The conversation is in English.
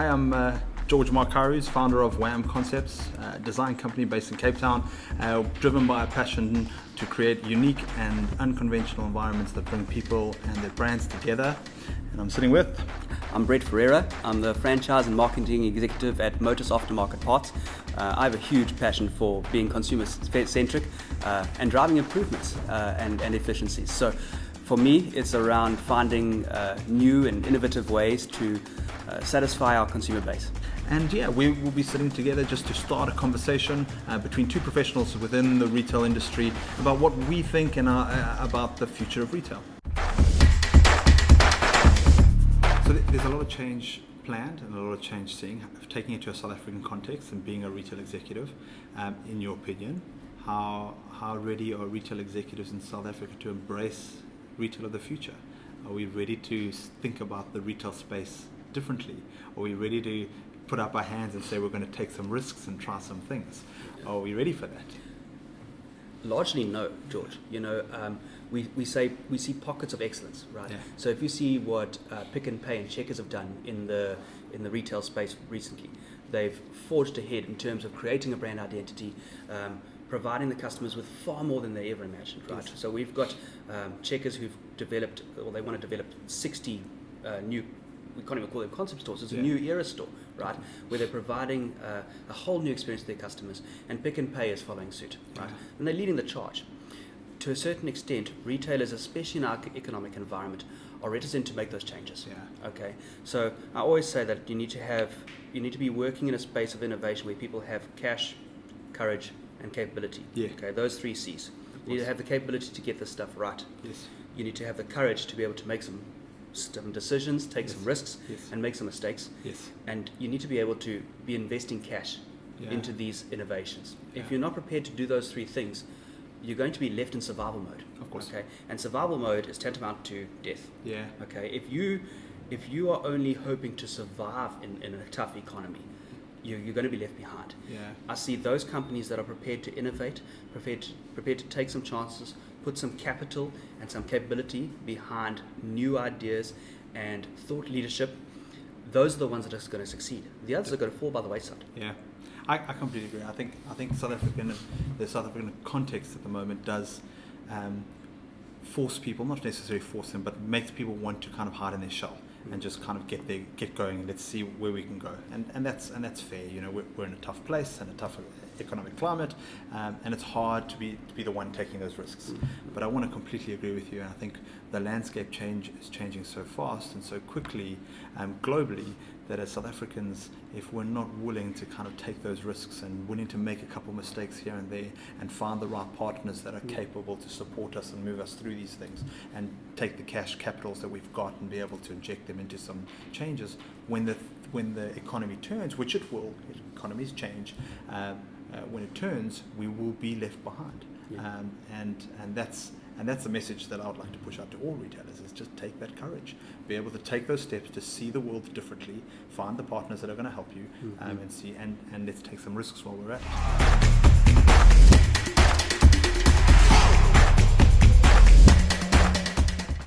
Hi, I'm George Markarus, founder of Wham Concepts, a design company based in Cape Town, driven by a passion to create unique and unconventional environments that bring people and their brands together. And I'm sitting with... I'm Brett Ferreira. I'm the franchise and marketing executive at Motors Aftermarket Parts. I have a huge passion for being consumer-centric and driving improvements and efficiencies. So for me, it's around finding new and innovative ways to satisfy our consumer base. And yeah, we will be sitting together just to start a conversation between two professionals within the retail industry about what we think and about the future of retail. So there's a lot of change planned and a lot of change seeing. Taking it to a South African context and being a retail executive, in your opinion, how ready are retail executives in South Africa to embrace retail of the future? Are we ready to think about the retail space differently? Are we ready to put up our hands and say we're going to take some risks and try some things? Are we ready for that? Largely no, George. We see pockets of excellence, right? Yeah. So if you see what Pick n Pay and Checkers have done in the retail space recently, they've forged ahead in terms of creating a brand identity, providing the customers with far more than they ever imagined, right? Yes. So we've got Checkers who've developed, or they want to develop 60 new, we can't even call them concept stores, it's a new era store, right? Where they're providing a whole new experience to their customers, and Pick n Pay is following suit, right? Yeah. And they're leading the charge. To a certain extent, retailers, especially in our economic environment, are reticent to make those changes. Yeah. Okay. So I always say that you need to be working in a space of innovation where people have cash, courage, and capability. Yeah. Okay. Those three C's. You need to have the capability to get this stuff right. Yes. You need to have the courage to be able to make some decisions, take some risks, and make some mistakes. Yes. And you need to be able to be investing cash into these innovations. If you're not prepared to do those three things, you're going to be left in survival mode. Of course. Okay. And survival mode is tantamount to death. Yeah. Okay. If you are only hoping to survive in a tough economy, you're going to be left behind. Yeah. I see those companies that are prepared to innovate, prepared to take some chances, put some capital and some capability behind new ideas and thought leadership. Those are the ones that are going to succeed. The others are going to fall by the wayside. Yeah, I completely agree. I think the South African context at the moment does force people, not necessarily force them, but makes people want to kind of hide in their shell and just kind of get going and let's see where we can go. And that's fair. We're in a tough place and a tough economic climate, and it's hard to be the one taking those risks. But I want to completely agree with you. And I think the landscape is changing so fast and so quickly globally that as South Africans, if we're not willing to kind of take those risks and willing to make a couple mistakes here and there and find the right partners that are capable to support us and move us through these things and take the cash capitals that we've got and be able to inject them into some changes when the economy turns, which it will, economies change, when it turns, we will be left behind. And that's the message that I would like to push out to all retailers, is just take that courage. Be able to take those steps to see the world differently, find the partners that are going to help you, and let's take some risks while we're at it.